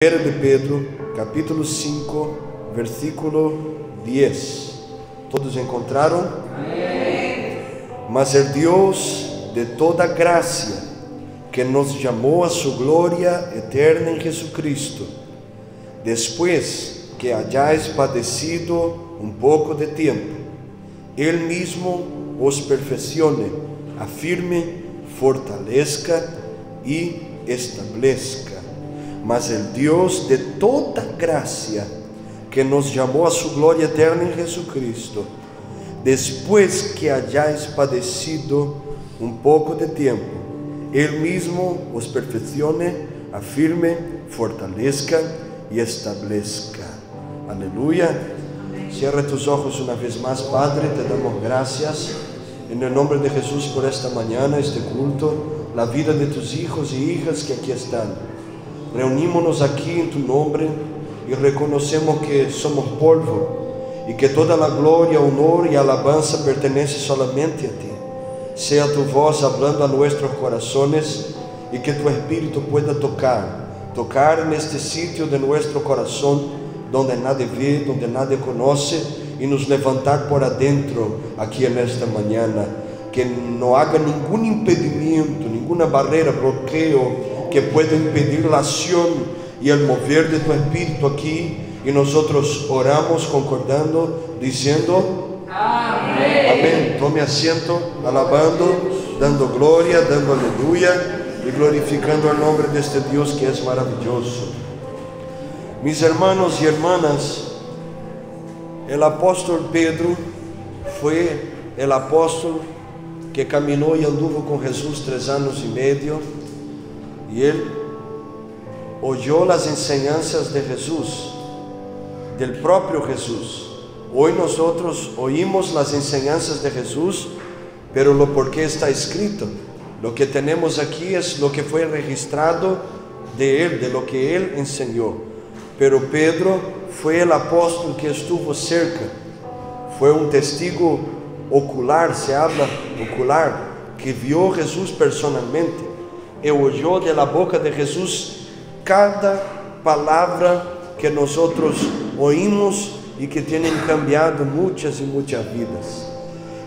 1 de Pedro, capítulo 5, versículo 10. ¿Todos encontraron? Amén. Mas el Dios de toda gracia, que nos llamó a su gloria eterna en Jesucristo, después que hayáis padecido un poco de tiempo, Él mismo os perfeccione, afirme, fortalezca y establezca. Mas el Dios de toda gracia, que nos llamó a su gloria eterna en Jesucristo, después que hayáis padecido un poco de tiempo, Él mismo os perfeccione, afirme, fortalezca y establezca. Aleluya. Cierra tus ojos una vez más. Padre, te damos gracias en el nombre de Jesús por esta mañana, este culto, la vida de tus hijos y hijas que aquí están. Reunímonos aquí en tu nombre y reconocemos que somos polvo y que toda la gloria, honor y alabanza pertenece solamente a ti. Sea tu voz hablando a nuestros corazones y que tu Espíritu pueda tocar en este sitio de nuestro corazón donde nadie ve, donde nadie conoce, y nos levantar por adentro aquí en esta mañana. Que no haga ningún impedimento, ninguna barrera, bloqueo que pueda impedir la acción y el mover de tu Espíritu aquí, y nosotros oramos concordando, diciendo amén. Amén. Tome asiento, alabando, dando gloria, dando aleluya y glorificando el nombre de este Dios que es maravilloso. Mis hermanos y hermanas, el apóstol Pedro fue el apóstol que caminó y anduvo con Jesús 3 años y medio, y él oyó las enseñanzas de Jesús, del propio Jesús. Hoy nosotros oímos las enseñanzas de Jesús, pero lo porque está escrito. Lo que tenemos aquí es lo que fue registrado de él, de lo que él enseñó. Pero Pedro fue el apóstol que estuvo cerca, fue un testigo ocular, se habla ocular, que vio a Jesús personalmente e oyó de la boca de Jesús cada palabra que nosotros oímos y que tienen cambiado muchas y muchas vidas.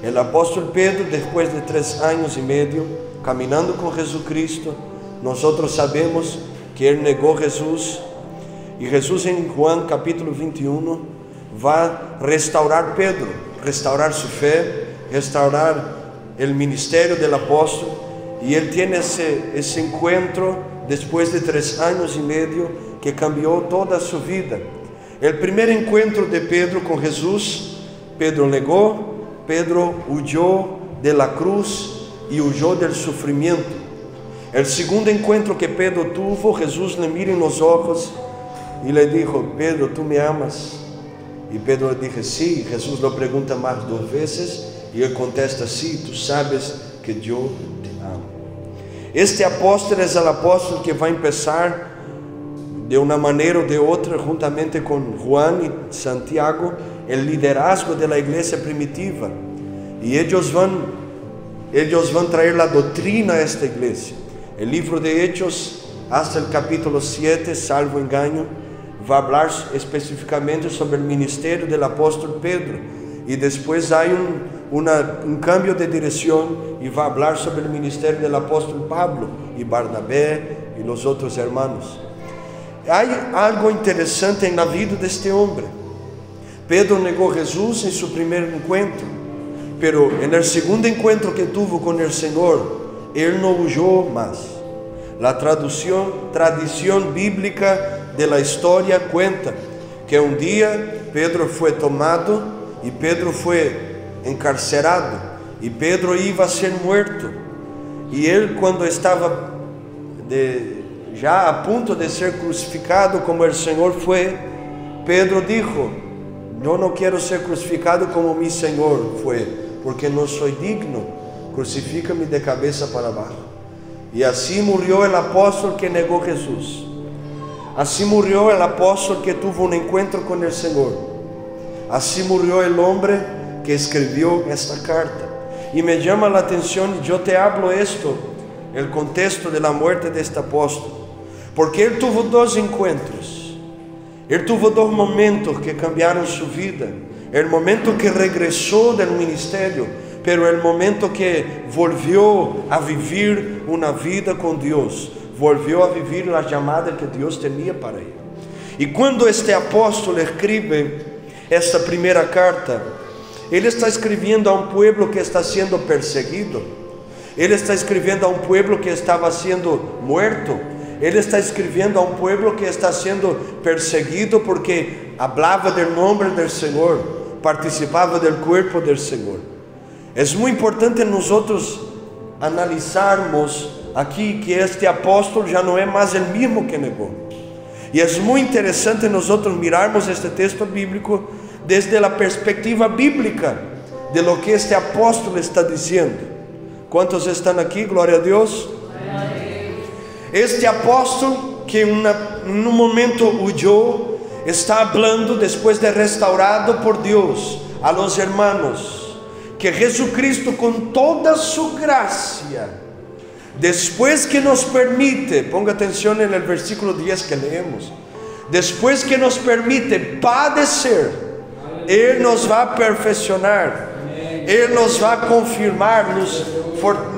El apóstol Pedro, después de 3 años y medio caminando con Jesucristo, nosotros sabemos que él negó a Jesús, y Jesús en Juan capítulo 21 va a restaurar Pedro, restaurar su fe, restaurar el ministerio del apóstol. Y él tiene ese encuentro después de 3 años y medio que cambió toda su vida. El primer encuentro de Pedro con Jesús, Pedro negó, Pedro huyó de la cruz y huyó del sufrimiento. El segundo encuentro que Pedro tuvo, Jesús le mira en los ojos y le dijo: Pedro, ¿tú me amas? Y Pedro le dijo: sí. Jesús lo pregunta más 2 veces y él contesta: sí, tú sabes que yo te amo. Este apóstol es el apóstol que va a empezar de una manera o de otra, juntamente con Juan y Santiago, el liderazgo de la iglesia primitiva. Y ellos van a traer la doctrina a esta iglesia. El libro de Hechos, hasta el capítulo 7, salvo engaño, va a hablar específicamente sobre el ministerio del apóstol Pedro. Y después hay un cambio de dirección y va a hablar sobre el ministerio del apóstol Pablo y Barnabé y los otros hermanos. Hay algo interesante en la vida de este hombre. Pedro negó a Jesús en su primer encuentro, pero en el segundo encuentro que tuvo con el Señor, él no huyó más. La tradición bíblica de la historia cuenta que un día Pedro fue tomado y Pedro fue encarcerado y Pedro iba a ser muerto. Y él, cuando estaba ya a punto de ser crucificado como el Señor fue, Pedro dijo: yo no quiero ser crucificado como mi Señor fue, porque no soy digno, crucifícame de cabeza para abajo. Y así murió el apóstol que negó a Jesús. Así murió el apóstol que tuvo un encuentro con el Señor. Así murió el hombre que escribió esta carta. Y me llama la atención, yo te hablo esto, el contexto de la muerte de este apóstol, porque Él tuvo dos encuentros. Él tuvo dos momentos que cambiaron su vida. El momento que regresó del ministerio, pero el momento que volvió a vivir una vida con Dios, volvió a vivir la llamada que Dios tenía para él. Y cuando este apóstol escribe esta primera carta, él está escribiendo a un pueblo que está siendo perseguido. Él está escribiendo a un pueblo que estaba siendo muerto. Él está escribiendo a un pueblo que está siendo perseguido porque hablaba del nombre del Señor, participaba del cuerpo del Señor. Es muy importante nosotros analizarmos aquí que este apóstol ya no es más el mismo que negó. Y es muy interesante nosotros mirarmos este texto bíblico desde la perspectiva bíblica de lo que este apóstol está diciendo. ¿Cuántos están aquí? Gloria a Dios. Este apóstol que en un momento huyó, está hablando después de restaurado por Dios a los hermanos, que Jesucristo con toda su gracia, después que nos permite, ponga atención en el versículo 10 que leemos, después que nos permite padecer, Él nos va a perfeccionar, Él nos va a confirmar,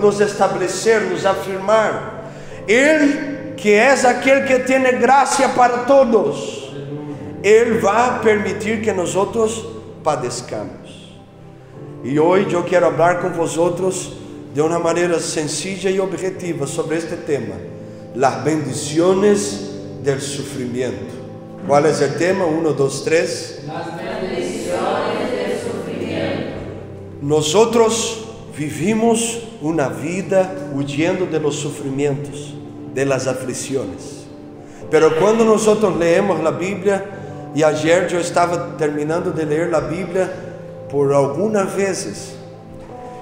nos establecer, nos afirmar. Él que es aquel que tiene gracia para todos, Él va a permitir que nosotros padezcamos. Y hoy yo quiero hablar con vosotros de una manera sencilla y objetiva sobre este tema: las bendiciones del sufrimiento. ¿Cuál es el tema? 1, 2, 3. Las bendiciones del sufrimiento. Nosotros vivimos una vida huyendo de los sufrimientos, de las aflicciones. Pero cuando nosotros leemos la Biblia, y ayer yo estaba terminando de leer la Biblia por algunas veces,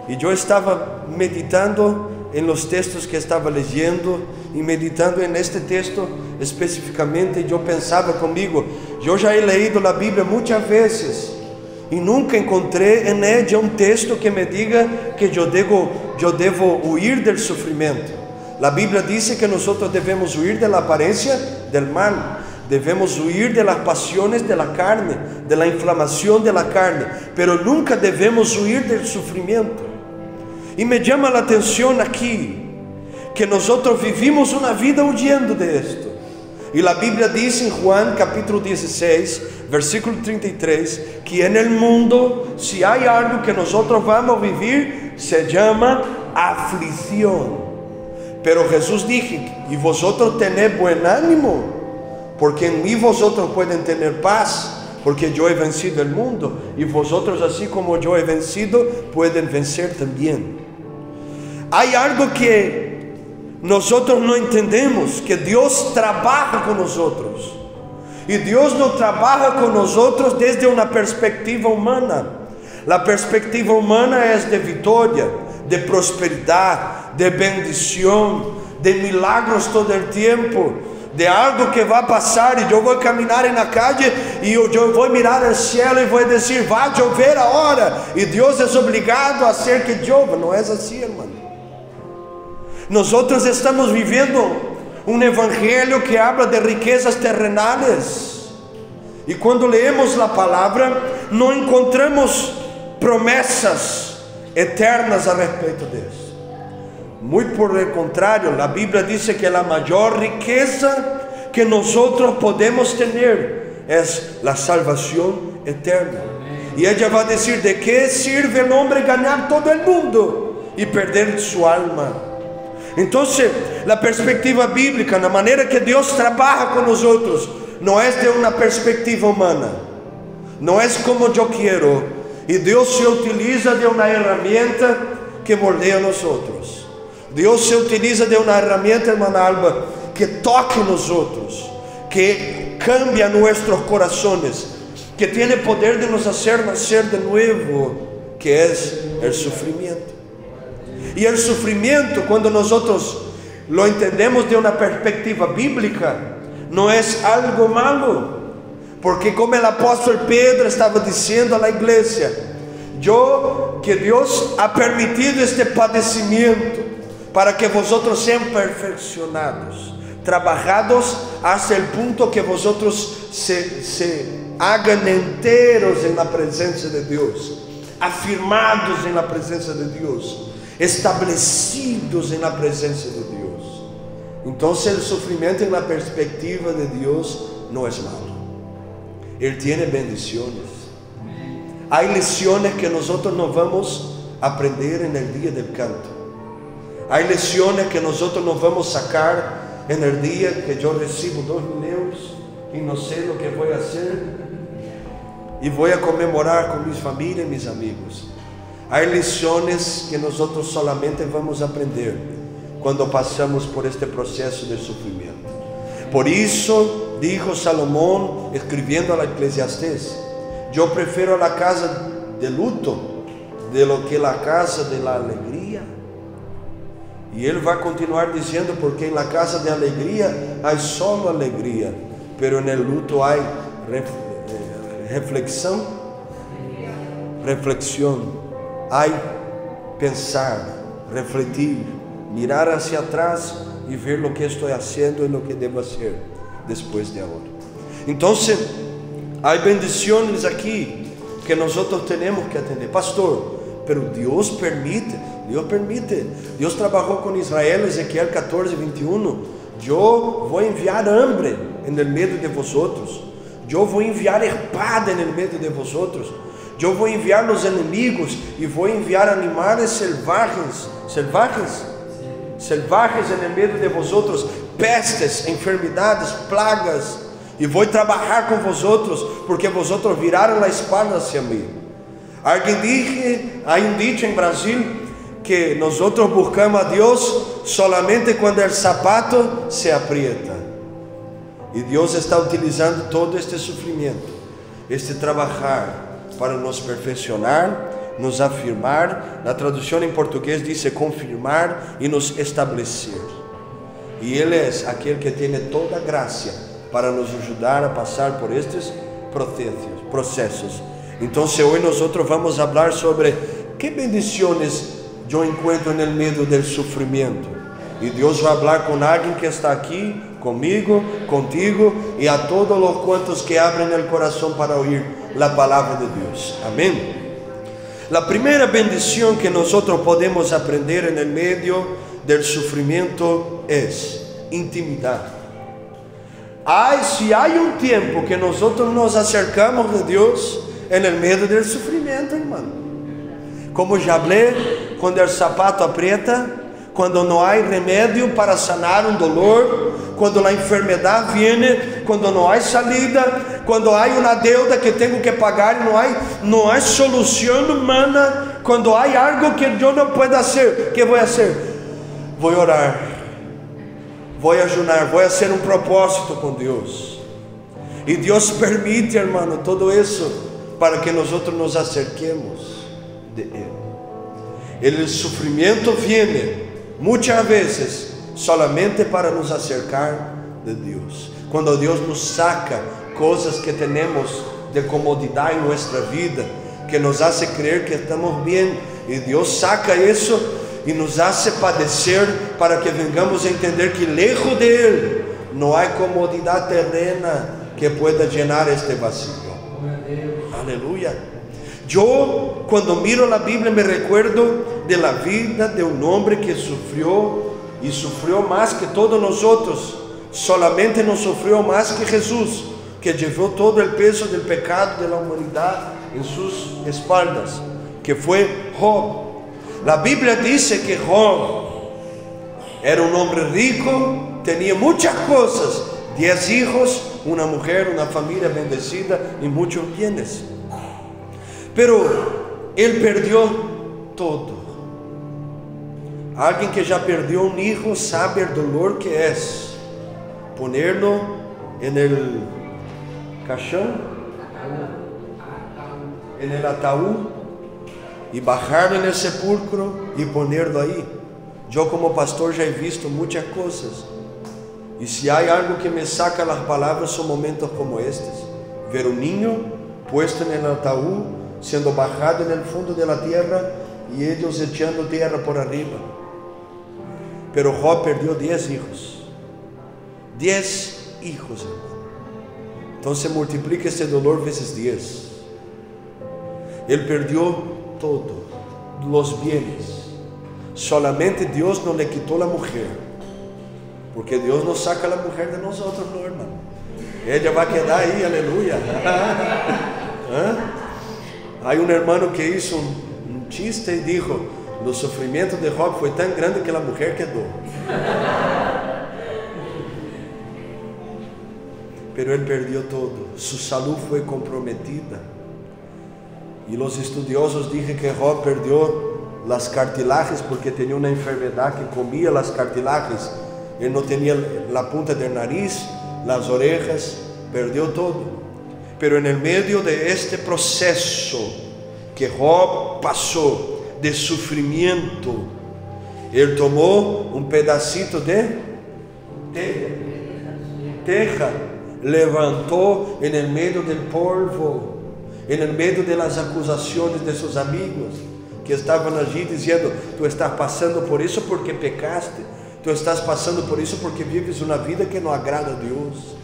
y yo estaba meditando en los textos que estaba leyendo, y meditando en este texto específicamente, y yo pensaba conmigo, yo ya he leído la Biblia muchas veces, y nunca encontré en ella un texto que me diga que yo debo huir del sufrimiento. La Biblia dice que nosotros debemos huir de la apariencia del mal, debemos huir de las pasiones de la carne, de la inflamación de la carne, pero nunca debemos huir del sufrimiento. Y me llama la atención aquí que nosotros vivimos una vida huyendo de esto. Y la Biblia dice en Juan capítulo 16, versículo 33, que en el mundo, si hay algo que nosotros vamos a vivir, se llama aflicción. Pero Jesús dijo, y vosotros tened buen ánimo, porque en mí vosotros pueden tener paz, porque yo he vencido el mundo, y vosotros así como yo he vencido, pueden vencer también. Hay algo que nosotros no entendemos, que Dios trabaja con nosotros, y Dios no trabaja con nosotros desde una perspectiva humana. La perspectiva humana es de victoria, de prosperidad, de bendición, de milagros todo el tiempo, de algo que va a pasar y yo voy a caminar en la calle y yo voy a mirar al cielo y voy a decir, va a llover ahora, y Dios es obligado a hacer que llueva. No es así, hermano. Nosotros estamos viviendo un evangelio que habla de riquezas terrenales, y cuando leemos la palabra no encontramos promesas eternas a respecto de eso. Muy por el contrario, la Biblia dice que la mayor riqueza que nosotros podemos tener es la salvación eterna. Y ella va a decir, ¿de qué sirve el hombre ganar todo el mundo y perder su alma? Entonces, la perspectiva bíblica, la manera que Dios trabaja con nosotros, no es de una perspectiva humana, no es como yo quiero, y Dios se utiliza de una herramienta que moldea a nosotros. Dios se utiliza de una herramienta, hermana Alba, que toque nosotros, que cambia nuestros corazones, que tiene poder de nos hacer nacer de nuevo, que es el sufrimiento. Y el sufrimiento, cuando nosotros lo entendemos de una perspectiva bíblica, no es algo malo, porque como el apóstol Pedro estaba diciendo a la iglesia, que Dios ha permitido este padecimiento para que vosotros sean perfeccionados, trabajados hasta el punto que vosotros se hagan enteros en la presencia de Dios, afirmados en la presencia de Dios, establecidos en la presencia de Dios. Entonces el sufrimiento en la perspectiva de Dios no es malo. Él tiene bendiciones. Hay lecciones que nosotros no vamos a aprender en el día del canto. Hay lecciones que nosotros nos vamos a sacar en el día que yo recibo 2.000 euros y no sé lo que voy a hacer y voy a conmemorar con mis familias y mis amigos. Hay lecciones que nosotros solamente vamos a aprender cuando pasamos por este proceso de sufrimiento. Por eso dijo Salomón, escribiendo a la Eclesiastés: yo prefiero la casa de luto de lo que la casa de la alegría. Y él va a continuar diciendo, porque en la casa de alegría hay solo alegría, pero en el luto hay reflexión, hay pensar, refletir, mirar hacia atrás y ver lo que estoy haciendo y lo que debo hacer después de ahora. Entonces, hay bendiciones aquí que nosotros tenemos que atender. Pastor, pero Dios permite. Dios trabajó con Israel, Ezequiel 14, 21. Yo voy a enviar hambre en el medio de vosotros. Yo voy a enviar espada en el medio de vosotros. Yo voy a enviar los enemigos y voy a enviar animales salvajes en el medio de vosotros, pestes, enfermedades, plagas. Y voy a trabajar con vosotros, porque vosotros viraron la espalda hacia mí. Hay un dicho en Brasil que nosotros buscamos a Dios solamente cuando el zapato se aprieta. Y Dios está utilizando todo este sufrimiento, este trabajar, para nos perfeccionar, nos afirmar. La traducción en portugués dice confirmar y nos establecer. Y Él es aquel que tiene toda gracia para nos ayudar a pasar por estos procesos. Entonces hoy nosotros vamos a hablar sobre qué bendiciones yo encuentro en el medio del sufrimiento. Y Dios va a hablar con alguien que está aquí, conmigo, contigo y a todos los cuantos que abren el corazón para oír la palabra de Dios. Amén. La primera bendición que nosotros podemos aprender en el medio del sufrimiento es intimidad. Si hay un tiempo que nosotros nos acercamos de Dios en el medio del sufrimiento, hermano. Como ya hablé, cuando el zapato aprieta, cuando no hay remedio para sanar un dolor, cuando la enfermedad viene, cuando no hay salida, cuando hay una deuda que tengo que pagar y no hay solución humana, cuando hay algo que yo no puedo hacer, ¿qué voy a hacer? Voy a orar, voy a ayunar, voy a hacer un propósito con Dios. Y Dios permite, hermano, todo eso para que nosotros nos acerquemos de Él. El sufrimiento viene muchas veces solamente para nos acercar de Dios. Cuando Dios nos saca cosas que tenemos de comodidad en nuestra vida, que nos hace creer que estamos bien, y Dios saca eso y nos hace padecer para que vengamos a entender que lejos de Él no hay comodidad terrena que pueda llenar este vacío. Aleluya. Yo cuando miro la Biblia me recuerdo de la vida de un hombre que sufrió, y sufrió más que todos nosotros. Solamente no sufrió más que Jesús, que llevó todo el peso del pecado de la humanidad en sus espaldas, que fue Job. La Biblia dice que Job era un hombre rico, tenía muchas cosas, 10 hijos, una mujer, una familia bendecida y muchos bienes. Pero él perdió todo. Alguien que ya perdió un hijo sabe el dolor que es ponerlo en el caixão, en el ataúd, y bajarlo en el sepulcro y ponerlo ahí. Yo como pastor ya he visto muchas cosas, y si hay algo que me saca las palabras son momentos como estos: ver un niño puesto en el ataúd, siendo bajado en el fondo de la tierra y ellos echando tierra por arriba. Pero Job perdió 10 hijos. 10 hijos, hermano. Entonces multiplica este dolor veces 10. Él perdió todo, los bienes. Solamente Dios no le quitó la mujer, porque Dios no saca la mujer de nosotros, no, hermano. Ella va a quedar ahí, aleluya. Hay un hermano que hizo un chiste y dijo: los sufrimientos de Job fue tan grande que la mujer quedó. Pero él perdió todo, su salud fue comprometida. Y los estudiosos dicen que Job perdió las cartilajes porque tenía una enfermedad que comía las cartilajes. Él no tenía la punta de nariz, las orejas, perdió todo. Pero en el medio de este proceso que Job pasó de sufrimiento, él tomó un pedacito de teja, levantó en el medio del polvo, en el medio de las acusaciones de sus amigos que estaban allí diciendo: tú estás pasando por eso porque pecaste, tú estás pasando por eso porque vives una vida que no agrada a Dios.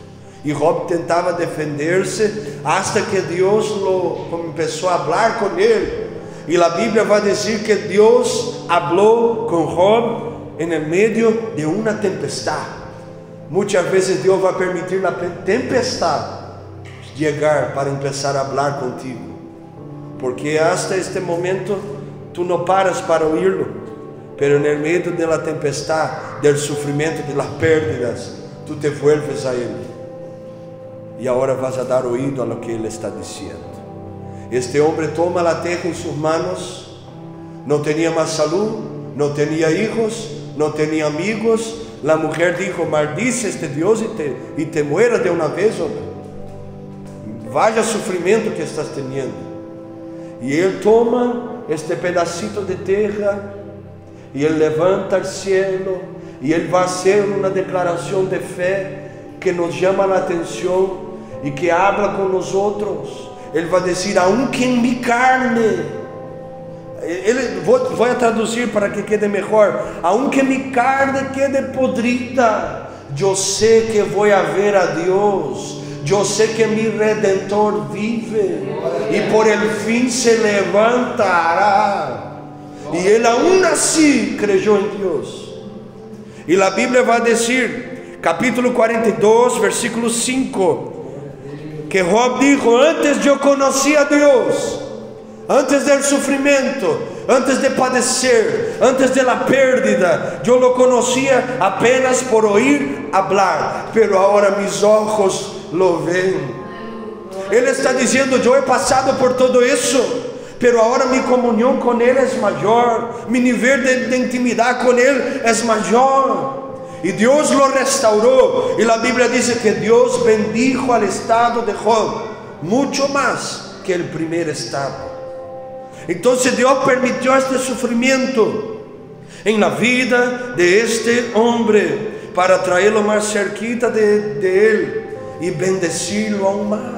Y Job tentaba defenderse hasta que Dios empezó a hablar con él. Y la Biblia va a decir que Dios habló con Job en el medio de una tempestad. Muchas veces Dios va a permitir la tempestad llegar para empezar a hablar contigo, porque hasta este momento tú no paras para oírlo, pero en el medio de la tempestad, del sufrimiento, de las pérdidas, tú te vuelves a Él y ahora vas a dar oído a lo que Él está diciendo. Este hombre toma la teja en sus manos, no tenía más salud, no tenía hijos, no tenía amigos. La mujer dijo: maldice este Dios y te mueras de una vez, hombre. Vaya sufrimiento que estás teniendo. Y él toma este pedacito de teja y él levanta al cielo y él va a hacer una declaración de fe que nos llama la atención y que habla con nosotros. Él va a decir: aunque en mi carne, voy a traducir para que quede mejor, aunque mi carne quede podrida, yo sé que voy a ver a Dios, yo sé que mi Redentor vive y por el fin se levantará. Y él aún así creyó en Dios. Y la Biblia va a decir, capítulo 42, versículo 5, que Job dijo: antes yo conocí a Dios, antes del sufrimiento, antes de padecer, antes de la pérdida, yo lo conocía apenas por oír hablar, pero ahora mis ojos lo ven. Él está diciendo: yo he pasado por todo eso, pero ahora mi comunión con Él es mayor, mi nivel de intimidad con Él es mayor. Y Dios lo restauró. Y la Biblia dice que Dios bendijo al estado de Job mucho más que el primer estado. Entonces Dios permitió este sufrimiento en la vida de este hombre para traerlo más cerquita de Él y bendecirlo aún más.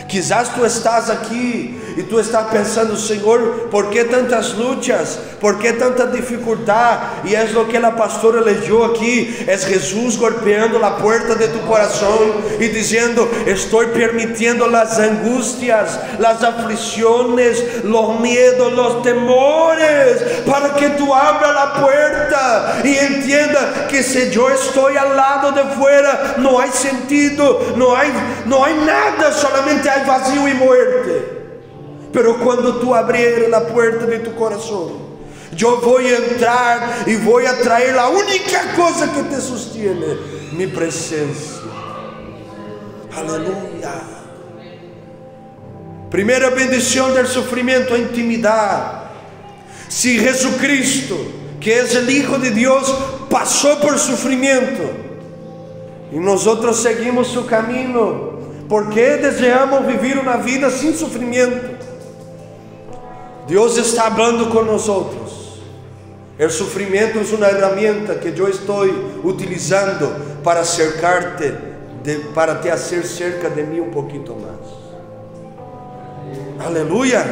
Quizás tú estás aquí y tú estás pensando: Señor, ¿por qué tantas luchas? ¿Por qué tanta dificultad? Y es lo que la pastora leyó aquí, es Jesús golpeando la puerta de tu corazón y diciendo: estoy permitiendo las angustias, las aflicciones, los miedos, los temores, para que tú abras la puerta y entienda que si yo estoy al lado de fuera, no hay sentido, no hay nada, solamente hay vacío y muerte. Pero cuando tú abrieres la puerta de tu corazón, yo voy a entrar y voy a traer la única cosa que te sostiene: mi presencia. Aleluya. Primera bendición del sufrimiento: intimidad. Si Jesucristo, que es el Hijo de Dios, pasó por sufrimiento y nosotros seguimos su camino, ¿por qué deseamos vivir una vida sin sufrimiento? Dios está hablando con nosotros. El sufrimiento es una herramienta que yo estoy utilizando para acercarte, para te hacer cerca de mí un poquito más. Aleluya.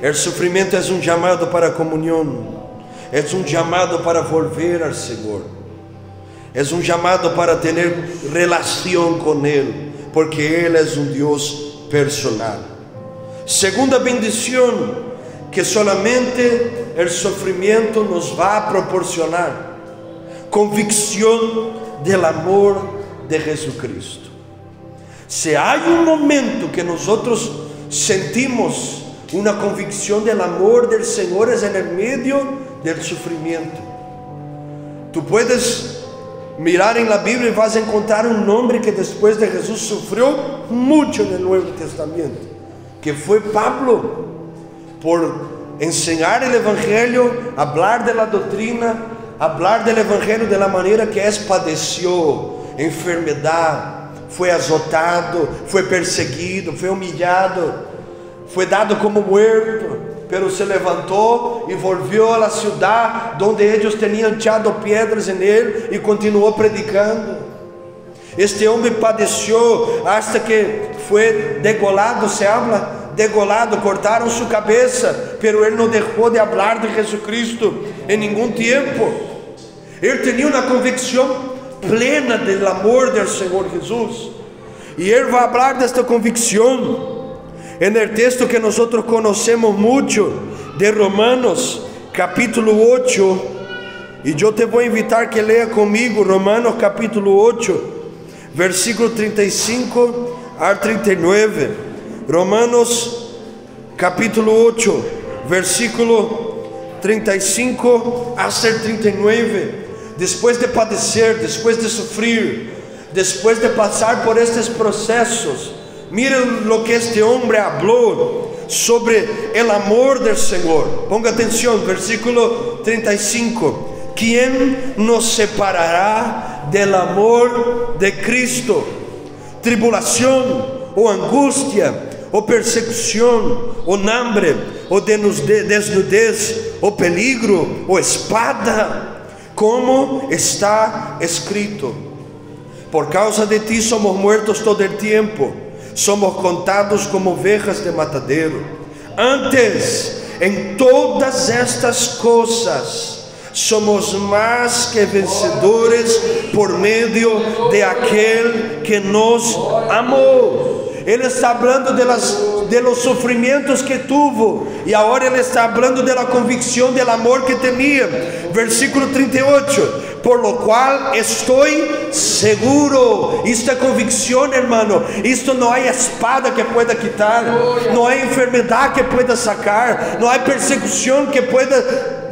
El sufrimiento es un llamado para comunión, es un llamado para volver al Señor. es un llamado para tener relación con Él, porque Él es un Dios personal. Segunda bendición que solamente el sufrimiento nos va a proporcionar: convicción del amor de Jesucristo. Si hay un momento que nosotros sentimos una convicción del amor del Señor, es en el medio del sufrimiento. Tú puedes mirar en la Biblia y vas a encontrar un hombre que después de Jesús sufrió mucho en el Nuevo Testamento, que fue Pablo, por enseñar el Evangelio, hablar de la doctrina, hablar del Evangelio de la manera que es. Padeció enfermedad, fue azotado, fue perseguido, fue humillado, fue dado como muerto, pero se levantó y volvió a la ciudad donde ellos tenían echado piedras en él y continuó predicando. Este hombre padeció hasta que fue degolado, se habla, degolado, cortaron su cabeza, pero él no dejó de hablar de Jesucristo en ningún tiempo. Él tenía una convicción plena del amor del Señor Jesús, y él va a hablar de esta convicción en el texto que nosotros conocemos mucho, de Romanos capítulo 8, y yo te voy a invitar que lea conmigo Romanos capítulo 8, versículo 35 al 39. Romanos capítulo 8, versículo 35 hasta el 39. Después de padecer, después de sufrir, después de pasar por estos procesos, miren lo que este hombre habló sobre el amor del Señor. Ponga atención, versículo 35. ¿Quién nos separará del amor de Cristo? ¿Tribulación, o angustia, o persecución, o hambre, o desnudez, o peligro, o espada? Como está escrito: por causa de ti somos muertos todo el tiempo, somos contados como ovejas de matadero. Antes, en todas estas cosas, somos más que vencedores por medio de aquel que nos amó. Él está hablando de los sufrimientos que tuvo, y ahora Él está hablando de la convicción del amor que tenía. Versículo 38. Por lo cual estoy seguro. Esta convicción, hermano, esto no hay espada que pueda quitar, no hay enfermedad que pueda sacar, no hay persecución que pueda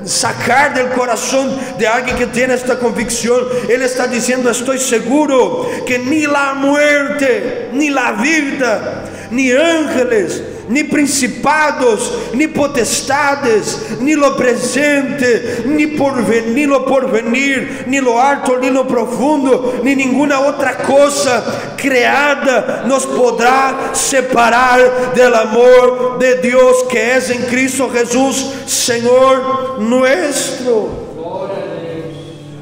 sacar del corazón de alguien que tiene esta convicción. Él está diciendo: estoy seguro que ni la muerte, ni la vida, ni ángeles, ni principados, ni potestades, ni lo presente, ni lo porvenir, ni lo alto, ni lo profundo, ni ninguna otra cosa creada nos podrá separar del amor de Dios que es en Cristo Jesús, Señor nuestro.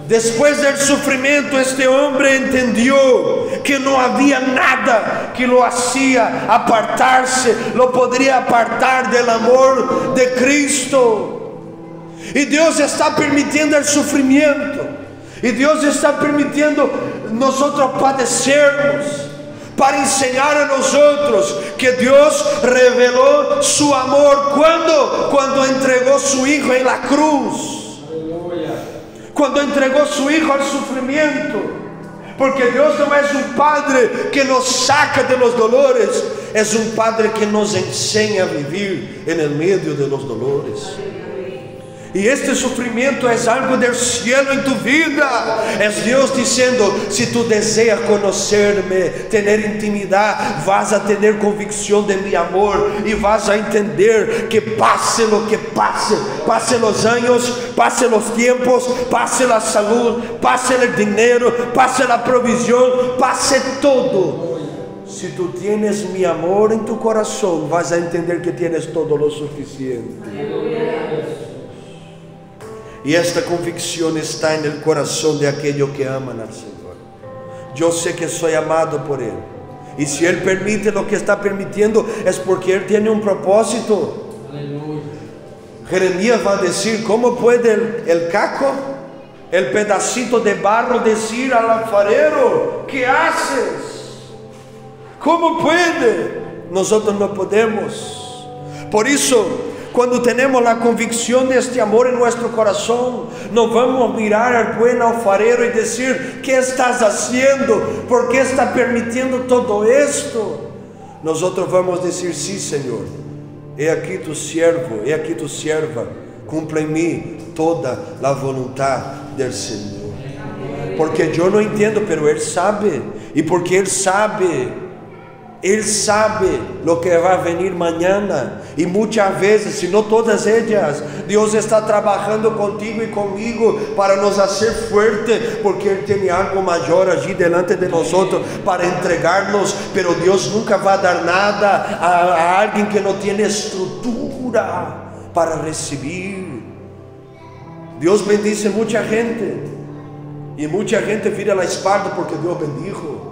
Después del sufrimiento, este hombre entendió que no había nada que lo hacía apartarse, lo podría apartar del amor de Cristo. Y Dios está permitiendo el sufrimiento, y Dios está permitiendo nosotros padecernos, para enseñar a nosotros que Dios reveló su amor. Cuando entregó su Hijo en la cruz, cuando entregó su Hijo al sufrimiento. Porque Dios no es un Padre que nos saca de los dolores, es un Padre que nos enseña a vivir en el medio de los dolores. Y este sufrimiento es algo del cielo en tu vida. Es Dios diciendo: si tú deseas conocerme, tener intimidad, vas a tener convicción de mi amor, y vas a entender que pase lo que pase, pase los años, pase los tiempos, pase la salud, pase el dinero, pase la provisión, pase todo. Si tú tienes mi amor en tu corazón, vas a entender que tienes todo lo suficiente. Y esta convicción está en el corazón de aquellos que aman al Señor. Yo sé que soy amado por Él, y si Él permite lo que está permitiendo, es porque Él tiene un propósito. Aleluya. Jeremías va a decir: ¿cómo puede el caco el pedacito de barro, decir al alfarero: ¿qué haces? ¿Cómo puede? Nosotros no podemos. Por eso, cuando tenemos la convicción de este amor en nuestro corazón, no vamos a mirar al buen alfarero y decir: ¿qué estás haciendo? ¿Por qué estás permitiendo todo esto? Nosotros vamos a decir: sí, Señor, he aquí tu siervo, he aquí tu sierva, cumple en mí toda la voluntad del Señor. Porque yo no entiendo, pero Él sabe. Y porque Él sabe lo que va a venir mañana. Y muchas veces, si no todas ellas, Dios está trabajando contigo y conmigo para nos hacer fuerte, porque Él tiene algo mayor allí delante de nosotros para entregarnos. Pero Dios nunca va a dar nada a alguien que no tiene estructura para recibir. Dios bendice mucha gente, y mucha gente vira la espalda porque Dios bendijo.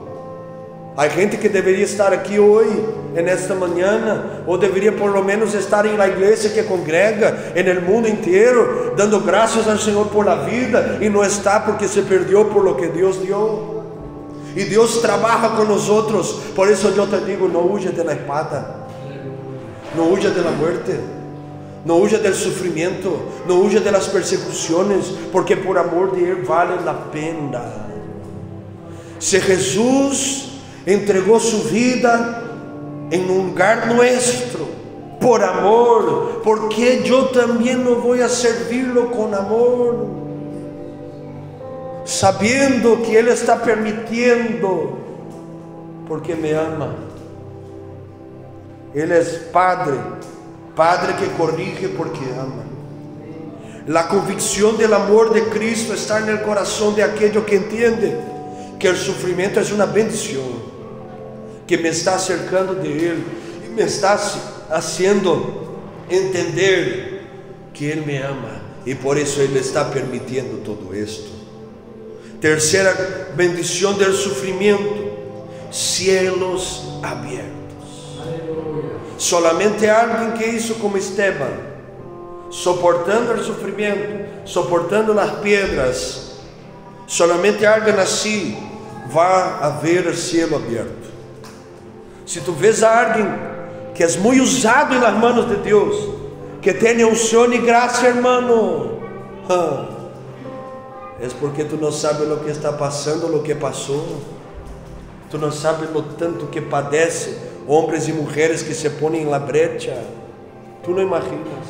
Hay gente que debería estar aquí hoy, en esta mañana, o debería por lo menos estar en la iglesia que congrega en el mundo entero, dando gracias al Señor por la vida, y no está porque se perdió por lo que Dios dio. Y Dios trabaja con nosotros. Por eso yo te digo: no huyas de la espada, no huyas de la muerte, no huyas del sufrimiento, no huyas de las persecuciones, porque por amor de Él vale la pena. Si Jesús entregó su vida en un lugar nuestro por amor, ¿por qué yo también no voy a servirlo con amor? Sabiendo que Él está permitiendo porque me ama. Él es Padre que corrige porque ama. La convicción del amor de Cristo está en el corazón de aquello que entiende que el sufrimiento es una bendición, que me está acercando de Él y me está haciendo entender que Él me ama, y por eso Él está permitiendo todo esto. Tercera bendición del sufrimiento: cielos abiertos. Solamente alguien que hizo como Esteban, soportando el sufrimiento, soportando las piedras, solamente alguien así va a ver el cielo abierto. Si tú ves a alguien que es muy usado en las manos de Dios, que tiene unción y gracia, hermano, es porque tú no sabes lo que está pasando, lo que pasó. Tú no sabes lo tanto que padece hombres y mujeres que se ponen en la brecha. Tú no imaginas.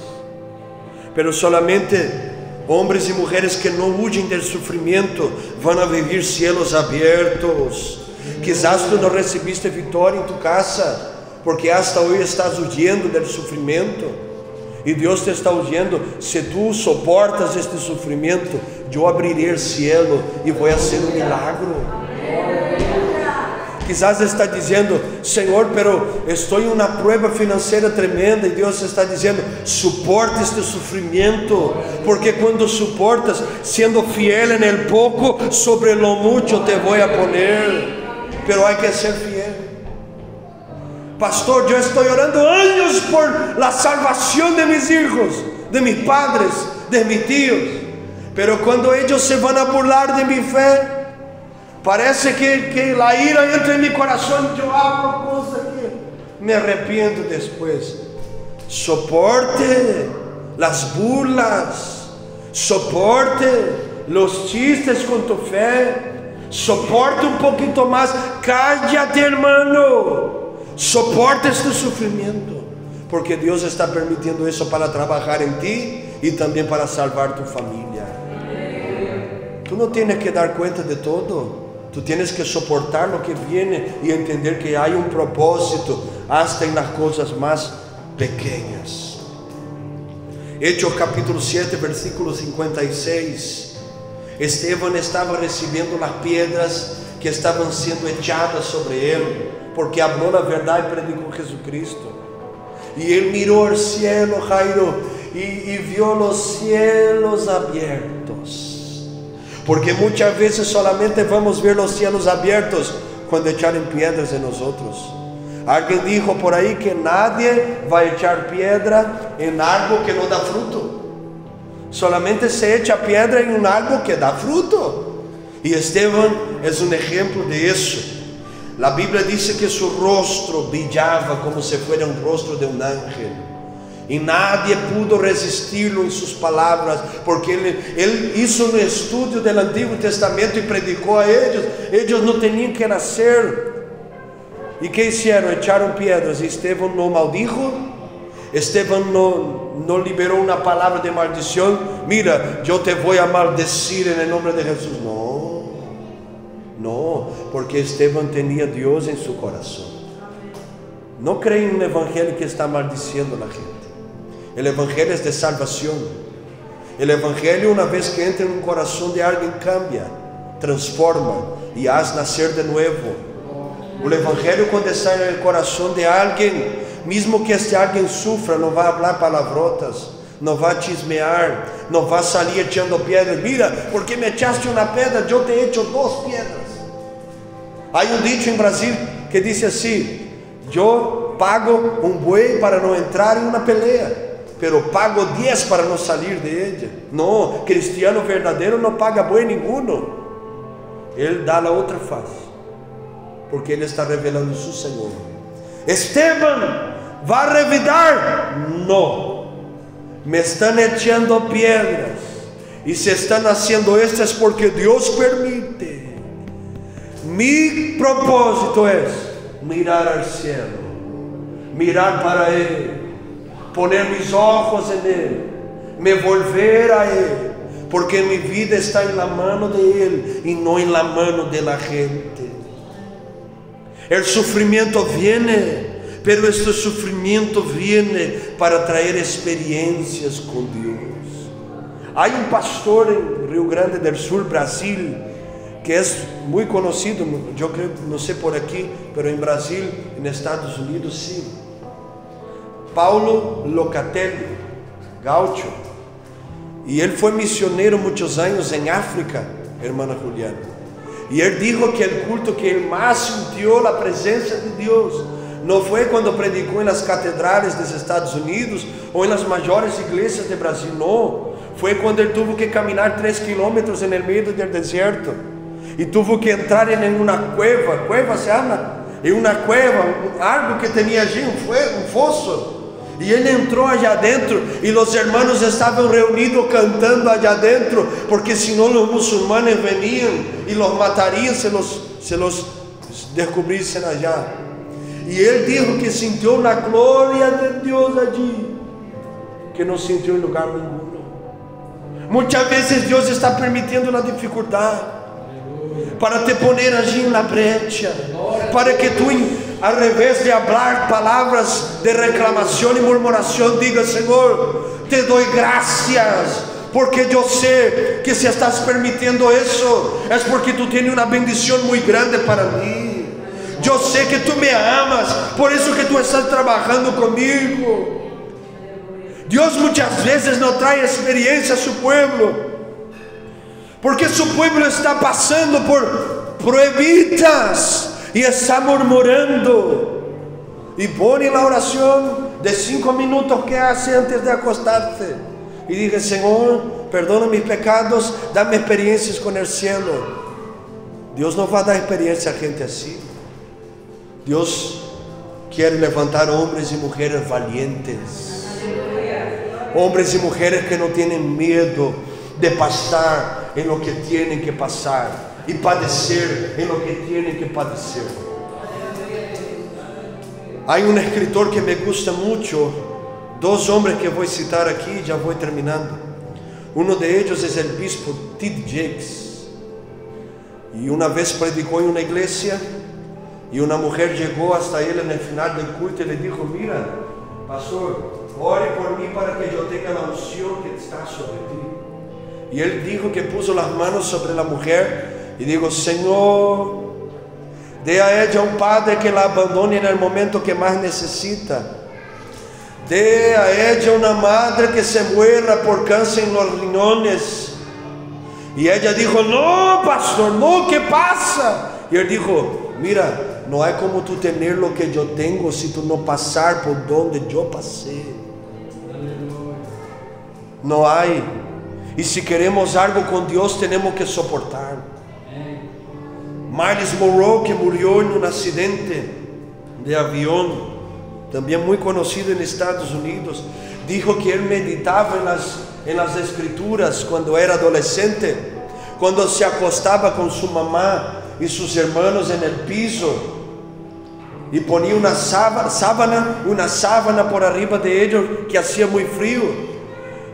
Pero solamente hombres y mujeres que no huyen del sufrimiento van a vivir cielos abiertos. Quizás tú no recibiste victoria en tu casa, porque hasta hoy estás huyendo del sufrimiento. Y Dios te está diciendo: si tú soportas este sufrimiento, yo abriré el cielo y voy a hacer un milagro. Quizás está diciendo: Señor, pero estoy en una prueba financiera tremenda. Y Dios está diciendo: soporta este sufrimiento, porque cuando soportas, siendo fiel en el poco, sobre lo mucho te voy a poner. Pero hay que ser fiel. Pastor, yo estoy orando años por la salvación de mis hijos, de mis padres, de mis tíos, pero cuando ellos se van a burlar de mi fe, parece que la ira entra en mi corazón. Yo hago cosas que me arrepiento después. Soporte las burlas, soporte los chistes con tu fe, soporte un poquito más. Cállate, hermano. Soporta este sufrimiento, porque Dios está permitiendo eso para trabajar en ti y también para salvar tu familia. Tú no tienes que dar cuenta de todo. Tú tienes que soportar lo que viene y entender que hay un propósito hasta en las cosas más pequeñas. Hechos capítulo 7 versículo 56. Esteban estaba recibiendo las piedras que estaban siendo echadas sobre él, porque habló la verdad y predicó Jesucristo. Y él miró al cielo, Jairo, y vio los cielos abiertos. Porque muchas veces solamente vamos a ver los cielos abiertos cuando echaren piedras en nosotros. Alguien dijo por ahí que nadie va a echar piedra en árbol que no da fruto. Solamente se echa piedra en un árbol que da fruto. Y Esteban es un ejemplo de eso. La Biblia dice que su rostro brillaba como si fuera un rostro de un ángel. Y nadie pudo resistirlo en sus palabras, porque él hizo un estudio del Antiguo Testamento y predicó a ellos. Ellos no tenían que nacer. ¿Y qué hicieron? Echaron piedras. Y Esteban no maldijo. Esteban no liberó una palabra de maldición. Mira, yo te voy a maldecir en el nombre de Jesús. No, porque Esteban tenía Dios en su corazón. No creen en un evangelio que está maldiciendo a la gente. El evangelio es de salvación. El evangelio, una vez que entra en un corazón de alguien, cambia, transforma y hace nacer de nuevo. El evangelio, cuando está en el corazón de alguien, mismo que este alguien sufra, no va a hablar palabrotas, no va a chismear, no va a salir echando piedras. Mira, porque me echaste una piedra, yo te echo 2 piedras. Hay un dicho en Brasil que dice así: yo pago un buey para no entrar en una pelea, pero pago 10 para no salir de ella. No, cristiano verdadero no paga buey ninguno. Él da la otra faz, porque Él está revelando su Señor. Esteban va a revidar. No, me están echando piedras, y si están haciendo esto es porque Dios permite. Mi propósito es mirar al cielo, mirar para Él, poner mis ojos en Él, me volver a Él, porque mi vida está en la mano de Él y no en la mano de la gente. El sufrimiento viene, pero este sufrimiento viene para traer experiencias con Dios. Hay un pastor en Rio Grande del Sur, Brasil, que es muy conocido, yo creo, no sé por aquí, pero en Brasil, en Estados Unidos sí. Paulo Locatelli, gaucho, y él fue misionero muchos años en África, hermana Juliana, y él dijo que el culto que él más sintió la presencia de Dios no fue cuando predicó en las catedrales de los Estados Unidos o en las mayores iglesias de Brasil, no, fue cuando él tuvo que caminar 3 kilómetros en el medio del desierto y tuvo que entrar en una cueva se llama, en una cueva, algo que tenía allí, un foso. Y él entró allá adentro y los hermanos estaban reunidos cantando allá adentro, porque si no los musulmanes venían y los matarían, se los descubriesen allá. Y él dijo que sintió la gloria de Dios allí, que no sintió en lugar ninguno. Muchas veces Dios está permitiendo la dificultad para te poner allí en la brecha, para que tú, al revés de hablar palabras de reclamación y murmuración, diga: Señor, te doy gracias, porque yo sé que si estás permitiendo eso es porque tú tienes una bendición muy grande para mí. Yo sé que tú me amas, por eso que tú estás trabajando conmigo. Dios muchas veces no trae experiencia a su pueblo, porque su pueblo está pasando por pruebitas y está murmurando. Y pone la oración de 5 minutos que hace antes de acostarse y dice: Señor, perdona mis pecados, dame experiencias con el cielo. Dios no va a dar experiencia a gente así. Dios quiere levantar hombres y mujeres valientes, hombres y mujeres que no tienen miedo de pasar en lo que tienen que pasar y padecer en lo que tienen que padecer. Hay un escritor que me gusta mucho, 2 hombres que voy a citar aquí, ya voy terminando. Uno de ellos es el obispo T.D. Jakes, y una vez predicó en una iglesia y una mujer llegó hasta él en el final del culto y le dijo: mira, pastor, ore por mí para que yo tenga la unción que está sobre ti. Y él dijo que puso las manos sobre la mujer y dijo: Señor, dé a ella un padre que la abandone en el momento que más necesita. Dé a ella una madre que se muera por cáncer en los riñones. Y ella dijo: no, pastor, no, ¿qué pasa? Y él dijo: mira, no hay como tú tener lo que yo tengo si tú no pasar por donde yo pasé. No hay. Y si queremos algo con Dios, tenemos que soportar. Miles Monroe, que murió en un accidente de avión, también muy conocido en Estados Unidos, dijo que él meditaba en las escrituras cuando era adolescente, cuando se acostaba con su mamá y sus hermanos en el piso y ponía una sábana por arriba de ellos, que hacía muy frío,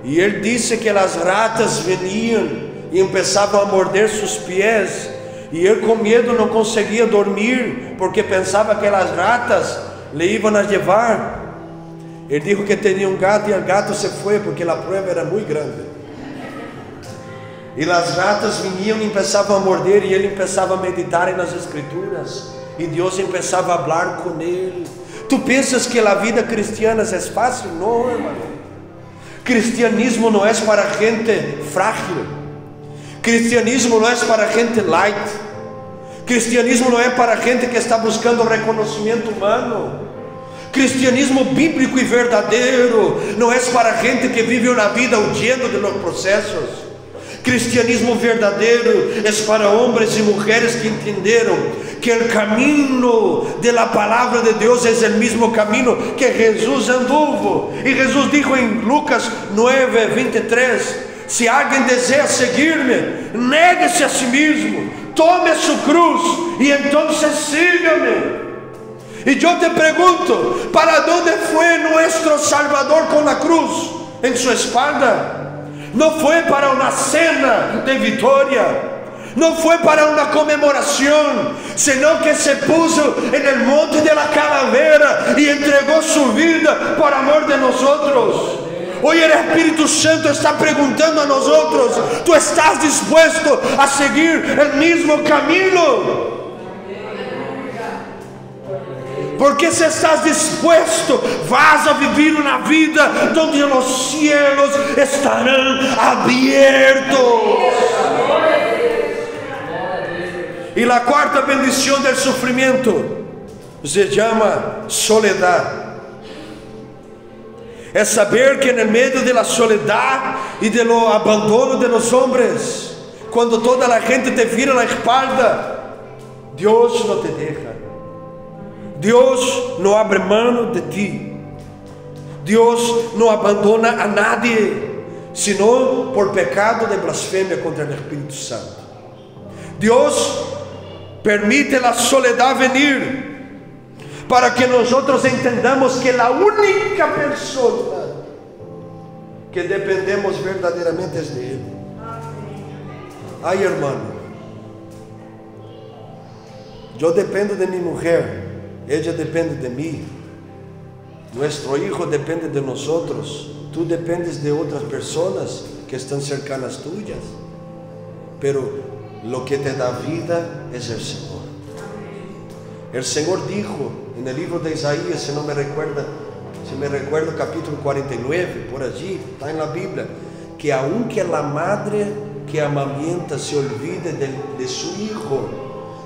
y él dice que las ratas venían y empezaban a morder sus pies, y él con miedo no conseguía dormir porque pensaba que las ratas le iban a llevar. Él dijo que tenía un gato y el gato se fue porque la prueba era muy grande. Y las ratas venían y empezaban a morder, y él empezaba a meditar en las escrituras, y Dios empezaba a hablar con él. ¿Tú piensas que la vida cristiana es fácil? No, hermano. Cristianismo no es para gente frágil. Cristianismo no es para gente light. Cristianismo no es para gente que está buscando reconocimiento humano. Cristianismo bíblico y verdadero no es para gente que vive una vida huyendo de los procesos. Cristianismo verdadero es para hombres y mujeres que entendieron que el camino de la palabra de Dios es el mismo camino que Jesús anduvo. Y Jesús dijo en Lucas 9:23: si alguien desea seguirme, néguese a sí mismo, tome su cruz y entonces sígame. Y yo te pregunto, ¿para dónde fue nuestro Salvador con la cruz en su espalda? No fue para una cena de victoria, no fue para una conmemoración, sino que se puso en el monte de la calavera y entregó su vida por amor de nosotros. Hoy el Espíritu Santo está preguntando a nosotros: ¿tú estás dispuesto a seguir el mismo camino? Porque si estás dispuesto, vas a vivir una vida donde los cielos estarán abiertos. Y la cuarta bendición del sufrimiento se llama soledad. Es saber que en el medio de la soledad y de lo abandono de los hombres, cuando toda la gente te vira la espalda, Dios no te deja. Dios no abre mano de ti. Dios no abandona a nadie, sino por pecado de blasfemia contra el Espíritu Santo. Dios permite la soledad venir para que nosotros entendamos que la única persona que dependemos verdaderamente es de Él. Ay, hermano, yo dependo de mi mujer, ella depende de mí, nuestro hijo depende de nosotros, tú dependes de otras personas que están cercanas tuyas, pero lo que te da vida es el Señor. El Señor dijo en el libro de Isaías, si me recuerdo capítulo 49, por allí, está en la Biblia, que aunque la madre que amamenta se olvide de su hijo,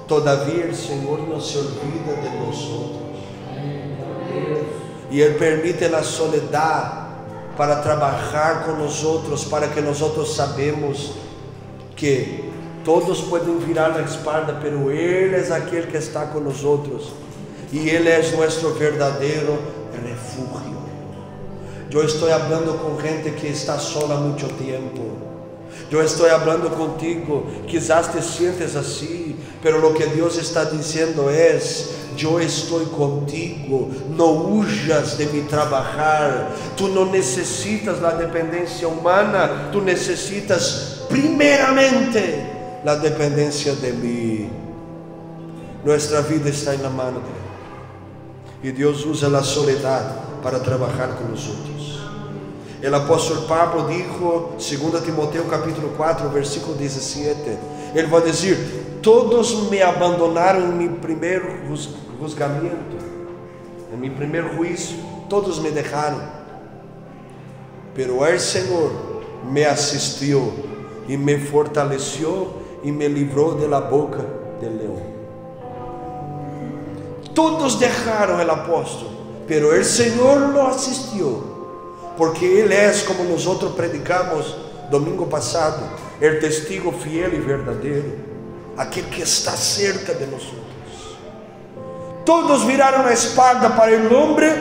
todavía el Señor no se olvida de nosotros. Y Él permite la soledad para trabajar con nosotros, para que nosotros sabemos que todos pueden virar la espalda, pero Él es aquel que está con nosotros. Y Él es nuestro verdadero refugio. Yo estoy hablando con gente que está sola mucho tiempo. Yo estoy hablando contigo, quizás te sientes así, pero lo que Dios está diciendo es: yo estoy contigo, no huyas de mi trabajar. Tú no necesitas la dependencia humana, tú necesitas primeramente la dependencia de mí. Nuestra vida está en la mano de Él, y Dios usa la soledad para trabajar con nosotros. El apóstol Pablo dijo, 2 Timoteo capítulo 4, versículo 17, él va a decir: todos me abandonaron en mi primer juzgamiento, en mi primer juicio, todos me dejaron, pero el Señor me asistió y me fortaleció y me libró de la boca del león. Todos dejaron el apóstol, pero el Señor lo asistió, porque Él es, como nosotros predicamos, domingo passado, el testigo fiel y verdadero, aquel que está cerca de nosotros. Todos viraron la espalda para el hombre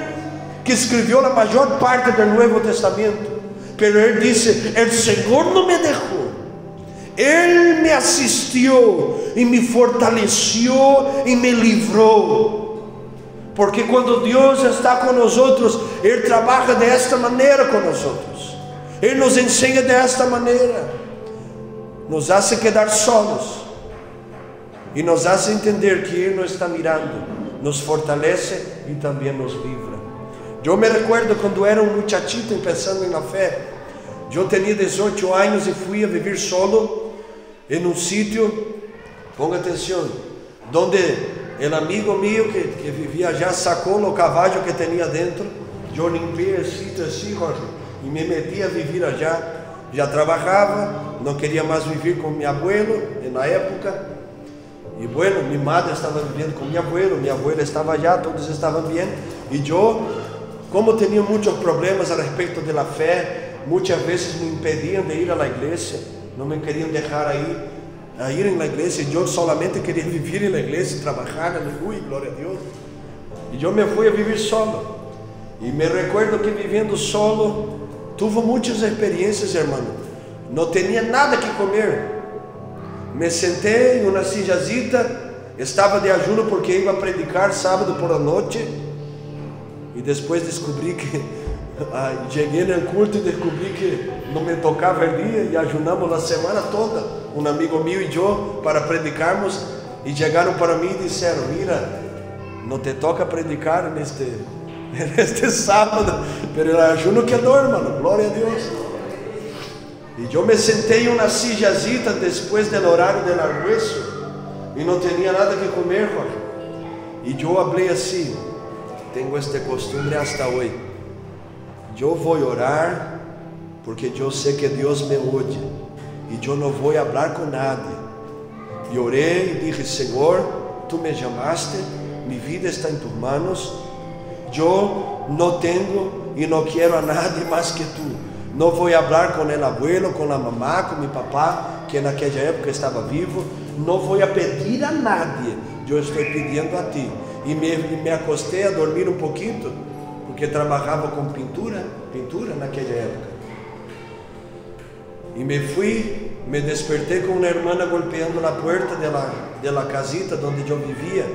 que escribió la mayor parte del Nuevo Testamento, pero él dice: el Señor no me dejó, Él me asistió y me fortaleció y me libró. Porque cuando Dios está con nosotros, Él trabaja de esta manera con nosotros. Él nos enseña de esta manera, nos hace quedar solos y nos hace entender que Él nos está mirando, nos fortalece y también nos libra. Yo me recuerdo cuando era un muchachito empezando en la fe. Yo tenía 18 años y fui a vivir solo en un sitio, ponga atención, donde el amigo mío que vivía allá sacó los caballos que tenía dentro. Yo limpié el sitio así, Jorge, y me metí a vivir allá. Ya trabajaba, no quería más vivir con mi abuelo en la época. Y bueno, mi madre estaba viviendo con mi abuela estaba allá, todos estaban bien. Y yo, como tenía muchos problemas al respecto de la fe, muchas veces me impedían de ir a la iglesia, no me querían dejar a ir en la iglesia. Yo solamente quería vivir en la iglesia, trabajar, aleluya, gloria a Dios. Y yo me fui a vivir solo. Y me recuerdo que viviendo solo, tuve muchas experiencias, hermano. No tenía nada que comer. Me senté en una sillacita, estaba de ayuno porque iba a predicar sábado por la noche. Y después descubrí que llegué en el culto y descubrí que no me tocaba el día, y ayunamos la semana toda, un amigo mío y yo, para predicarmos. Y llegaron para mí y dijeron: mira, no te toca predicar en este sábado, pero el ayuno quedó, hermano, gloria a Dios. Y yo me senté en una sillacita después del horario del almuerzo y no tenía nada que comer, Jorge. Y yo hablé así, tengo esta costumbre hasta hoy: yo voy a orar porque yo sé que Dios me oye y yo no voy a hablar con nadie. Y oré y dije: Señor, tú me llamaste, mi vida está en tus manos, yo no tengo y no quiero a nadie más que tú. No voy a hablar con el abuelo, con la mamá, con mi papá, que en aquella época estaba vivo. No voy a pedir a nadie, yo estoy pidiendo a ti. Y me acosté a dormir un poquito, porque trabajaba con pintura en aquella época. Y me fui, me desperté con una hermana golpeando la puerta de la casita donde yo vivía.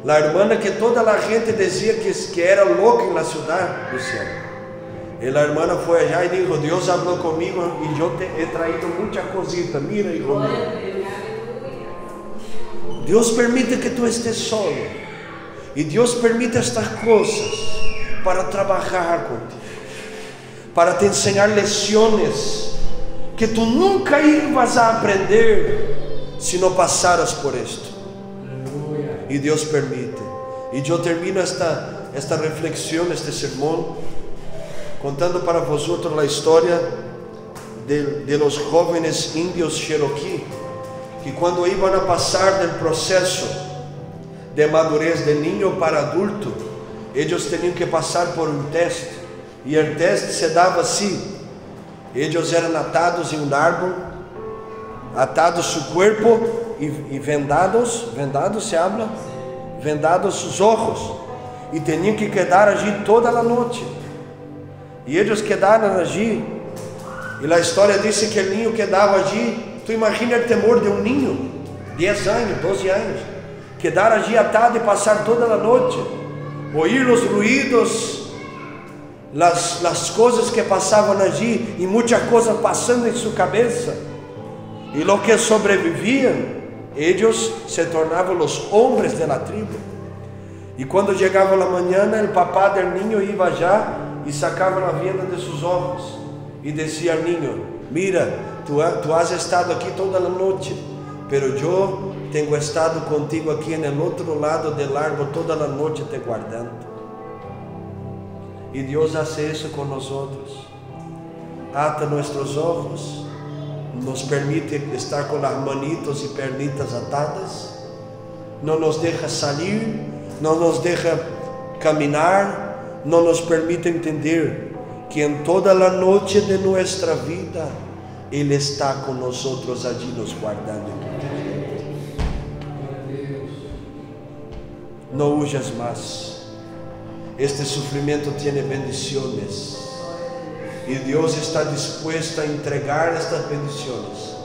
La hermana que toda la gente decía que era loca en la ciudad, Luciano. Y la hermana fue allá y dijo: Dios habló conmigo y yo te he traído muchas cositas, mira, hijo mío. Dios permite que tú estés solo, y Dios permite estas cosas para trabajar contigo, para te enseñar lecciones que tú nunca ibas a aprender si no pasaras por esto. Y Dios permite. Y yo termino esta reflexión, este sermón, contando para vosotros la historia de los jóvenes indios Cherokee, que cuando iban a pasar del proceso de madurez de niño para adulto, ellos tenían que pasar por un test, y el test se daba así: ellos eran atados en un árbol, atados su cuerpo y vendados se habla, vendados sus ojos, y tenían que quedar allí toda la noche. Y ellos quedaron allí, y la historia dice que el niño quedaba allí. Tú imaginas el temor de un niño, 10 años, 12 años, quedar allí atado y pasar toda la noche, oír los ruidos, las cosas que pasaban allí, y muchas cosas pasando en su cabeza. Y los que sobrevivían, ellos se tornaban los hombres de la tribu. Y cuando llegaba la mañana, el papá del niño iba allá y sacaba la venda de sus ojos y decía al niño: mira, tú has estado aquí toda la noche, pero yo tengo estado contigo aquí en el otro lado del árbol toda la noche te guardando. Y Dios hace eso con nosotros. Ata nuestros ojos, nos permite estar con las manitos y pernitas atadas, no nos deja salir, no nos deja caminar, no nos permite entender que en toda la noche de nuestra vida Él está con nosotros allí, nos guardando y protegiendo. No huyas más. Este sufrimiento tiene bendiciones y Dios está dispuesto a entregar estas bendiciones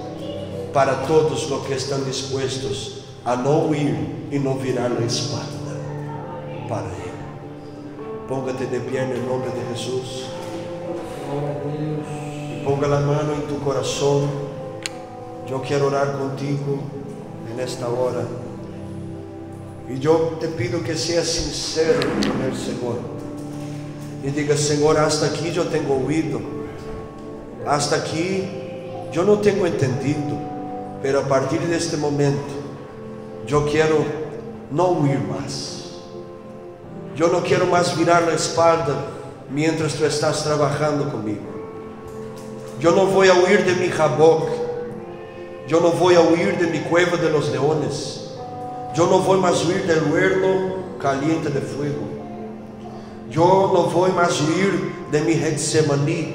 para todos los que están dispuestos a no huir y no virar la espalda para Él. Póngate de pie en el nombre de Jesús. Ponga la mano en tu corazón. Yo quiero orar contigo en esta hora. Y yo te pido que seas sincero con el Señor. Y diga: Señor, hasta aquí yo tengo oído. Hasta aquí yo no tengo entendido. Pero a partir de este momento, yo quiero no huir más. Yo no quiero más virar la espalda mientras tú estás trabajando conmigo. Yo no voy a huir de mi Jaboc. Yo no voy a huir de mi cueva de los leones. Yo no voy más a huir del horno caliente de fuego. Yo no voy más a huir de mi Getsemaní.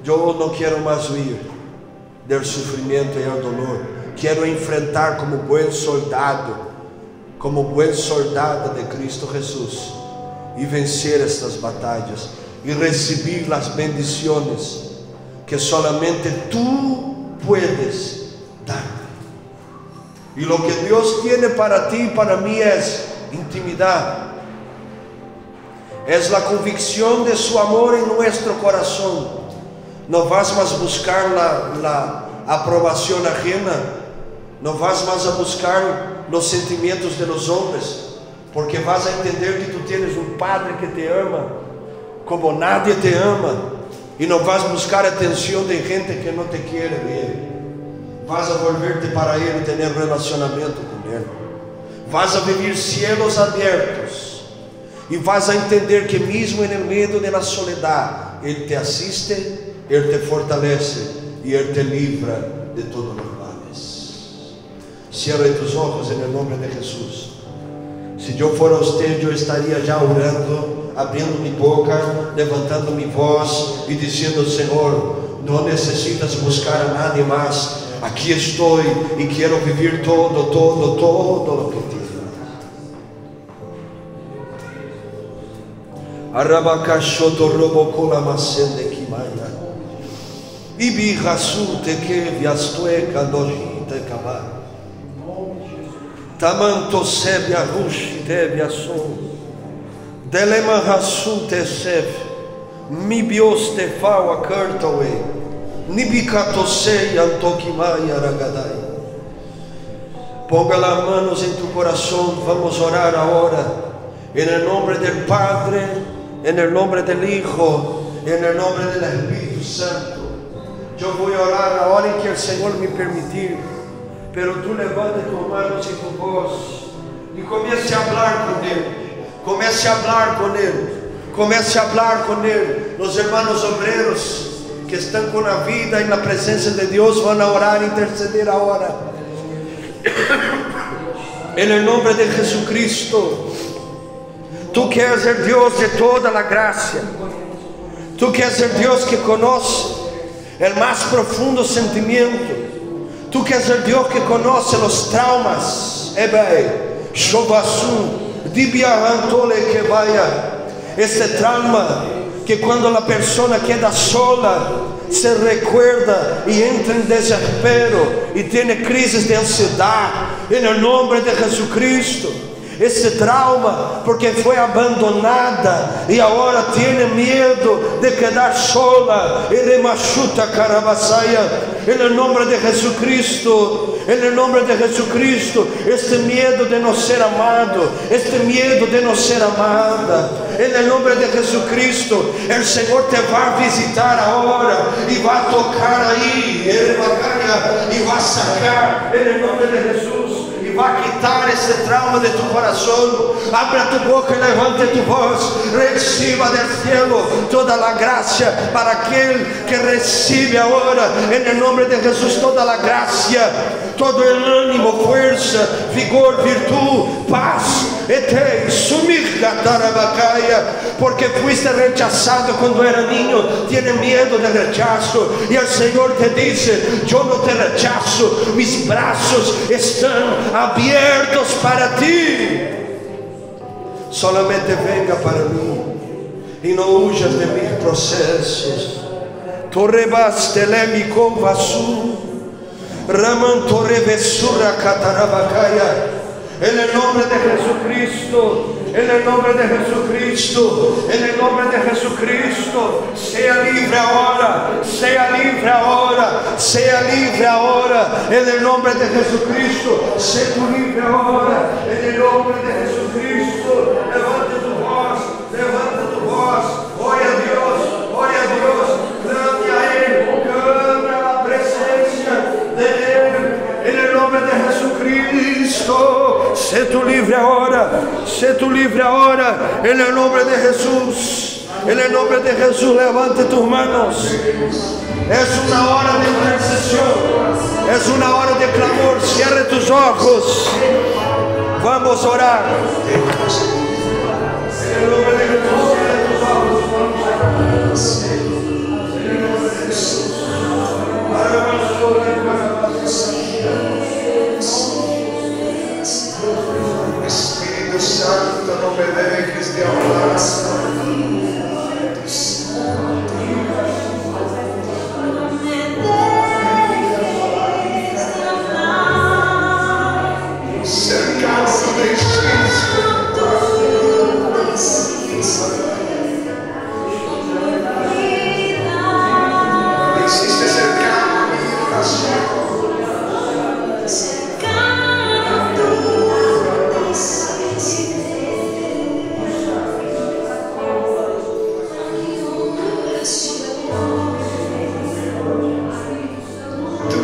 Yo no quiero más huir del sufrimiento y el dolor. Quiero enfrentar como buen soldado de Cristo Jesús, y vencer estas batallas y recibir las bendiciones que solamente tú puedes dar. Y lo que Dios tiene para ti y para mí es intimidad, es la convicción de su amor en nuestro corazón. No vas más a buscar la aprobación ajena, no vas más a buscar los sentimientos de los hombres, porque vas a entender que tú tienes un Padre que te ama como nadie te ama, y no vas a buscar atención de gente que no te quiere bien. Vas a volverte para Él y tener relacionamiento con Él. Vas a vivir cielos abiertos y vas a entender que mismo en el medio de la soledad Él te asiste, Él te fortalece y Él te libra de todos los males. Cierra tus ojos en el nombre de Jesús. Si yo fuera usted, yo estaría ya orando, abriendo mi boca, levantando mi voz y diciendo: Señor, no necesitas buscar a nadie más. Aquí estoy y quiero vivir todo lo que tienes. Arabakashoto robokola masende kimaya. Ibi hasute ke viastueka dojite kabaya. Tamanto sebia rushi devia so. Delema hasute sev. Mi bios te fawa kurtowe. Nibikatosei antokimaya ragadai. Ponga las manos en tu corazón. Vamos a orar ahora en el nombre del Padre, en el nombre del Hijo, en el nombre del Espíritu Santo. Yo voy a orar ahora en que el Señor me permitir, pero tú levante tus manos y tu voz y comience a hablar con Él. Comience a hablar con Él. Comience a hablar con Él. Los hermanos obreros que están con la vida en la presencia de Dios van a orar e interceder ahora. En el nombre de Jesucristo. Tú que eres el Dios de toda la gracia. Tú que eres el Dios que conoce el más profundo sentimiento. Tú que eres el Dios que conoce los traumas. Este trauma que cuando la persona queda sola se recuerda y entra en desespero y tiene crisis de ansiedad, en el nombre de Jesucristo. Esse trauma porque foi abandonada e agora tem medo de quedar sola. Ele machuta carabasaia. En nome de Jesucristo, en nome de Jesucristo, este medo de não ser amado, este medo de não ser amada, en nome de Jesucristo, o Senhor te vai visitar agora e vai tocar aí, e vai sacar, en nome de Jesus. Vai quitar esse trauma de tu coração. Abra tu boca e levante tu voz. Reciba del cielo toda a graça para aquele que recebe agora, em nome de Jesus, toda a graça. todo el ánimo, fuerza, vigor, virtud, paz, porque fuiste rechazado cuando era niño, tienes miedo del rechazo, y el Señor te dice: yo no te rechazo, mis brazos están abiertos para ti. Solamente venga para mí y no huyas de mis procesos. Torrebas telemi con vasu, Raman torrevesura catarabacaya. En el nombre de Jesucristo, en el nombre de Jesucristo, en el nombre de Jesucristo, sea libre ahora, sea libre ahora, sea libre ahora, en el nombre de Jesucristo, sé tú libre ahora, en el nombre de Jesucristo. Levanta tu voz, levanta tu voz, oye a Dios, clame a Él, clame a la presencia de Él, en el nombre de Jesucristo. Sé tú libre ahora, sé tú libre ahora, en el nombre de Jesús, en el nombre de Jesús. Levante tus manos. Es una hora de intercesión, es una hora de clamor. Cierre tus ojos, vamos a orar. En el nombre de Jesús, cierre tus ojos, vamos a orar. En el nombre de Jesús. Espíritu Santo, no me dejes de hablar. Cercano de existe cercano mi oración.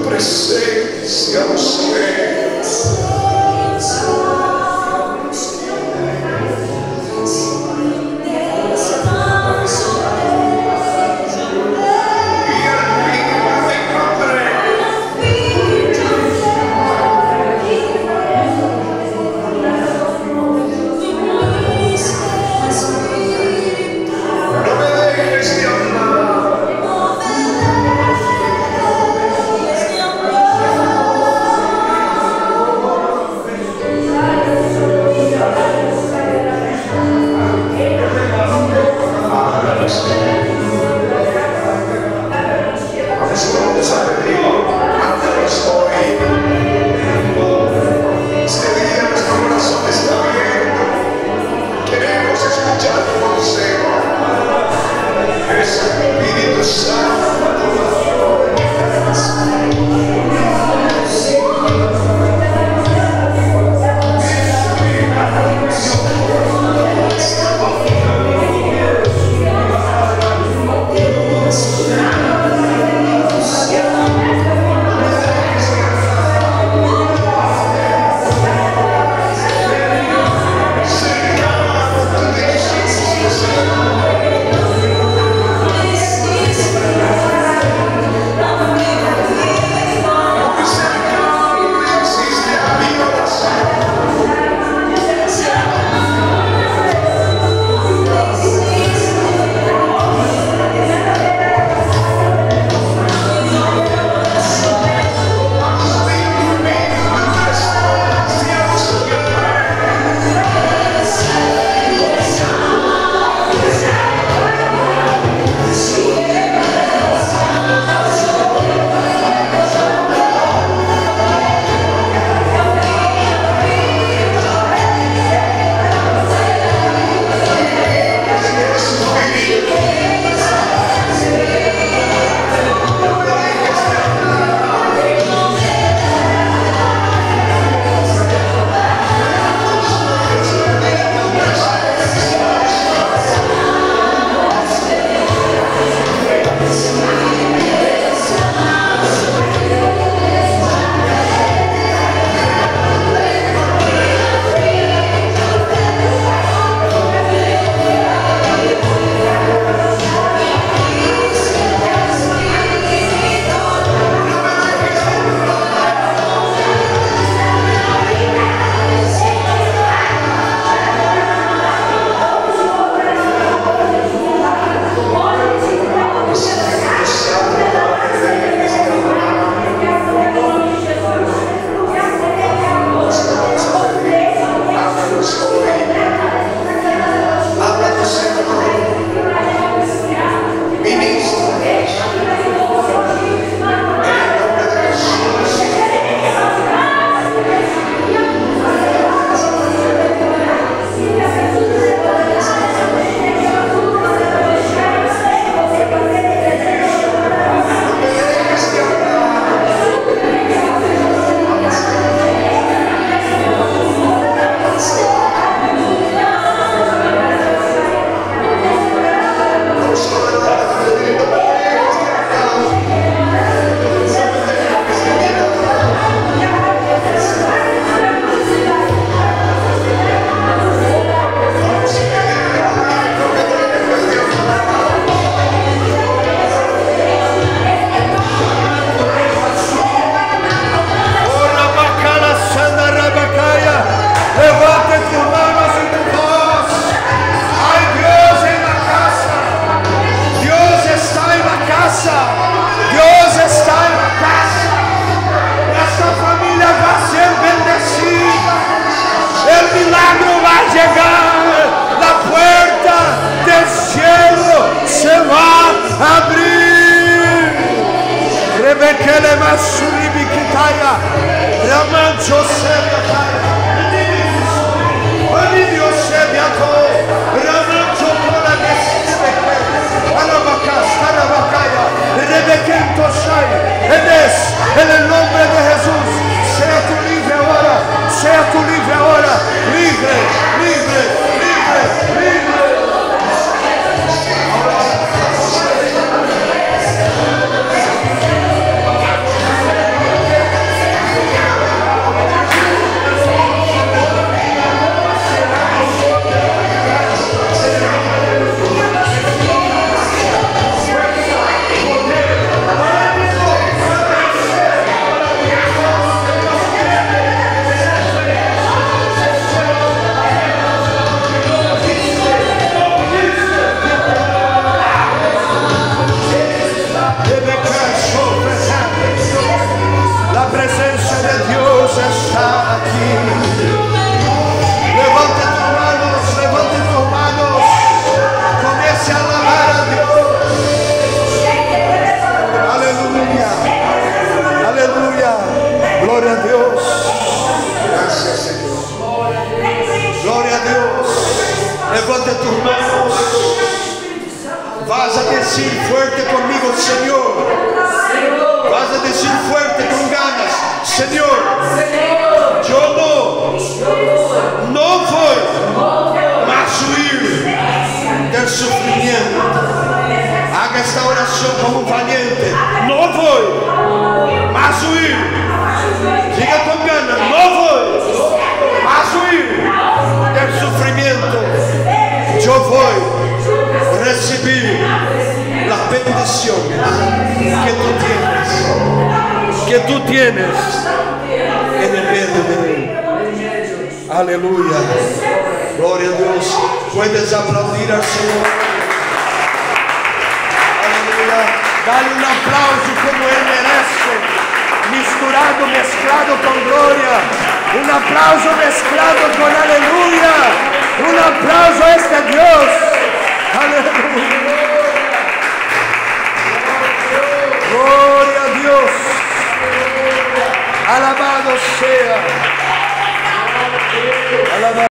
Presencia Masuribi Kitaya, Ramancho Sebiataya, Anivio Sebiato, Ramancho Pola Nesibeke, Arabacas, Arabacaya, Rebequento Shai, en el nombre de Jesús, sea tu libre ahora, sea tu libre ahora, libre, libre, libre, libre. Levanta tus manos. Vas a decir fuerte conmigo, Señor. Vas a decir fuerte con ganas, Señor. Yo no voy más huir del sufrimiento. Haga esta oración como un valiente. No voy más huir. Diga con ganas, no voy más huir del sufrimiento. Yo voy a recibir las bendiciones que tú tienes en el medio de él. Aleluya. Gloria a Dios. Puedes aplaudir al Señor. Aleluya. Dale un aplauso como Él merece. Mezclado con gloria. Un aplauso mezclado con aleluya.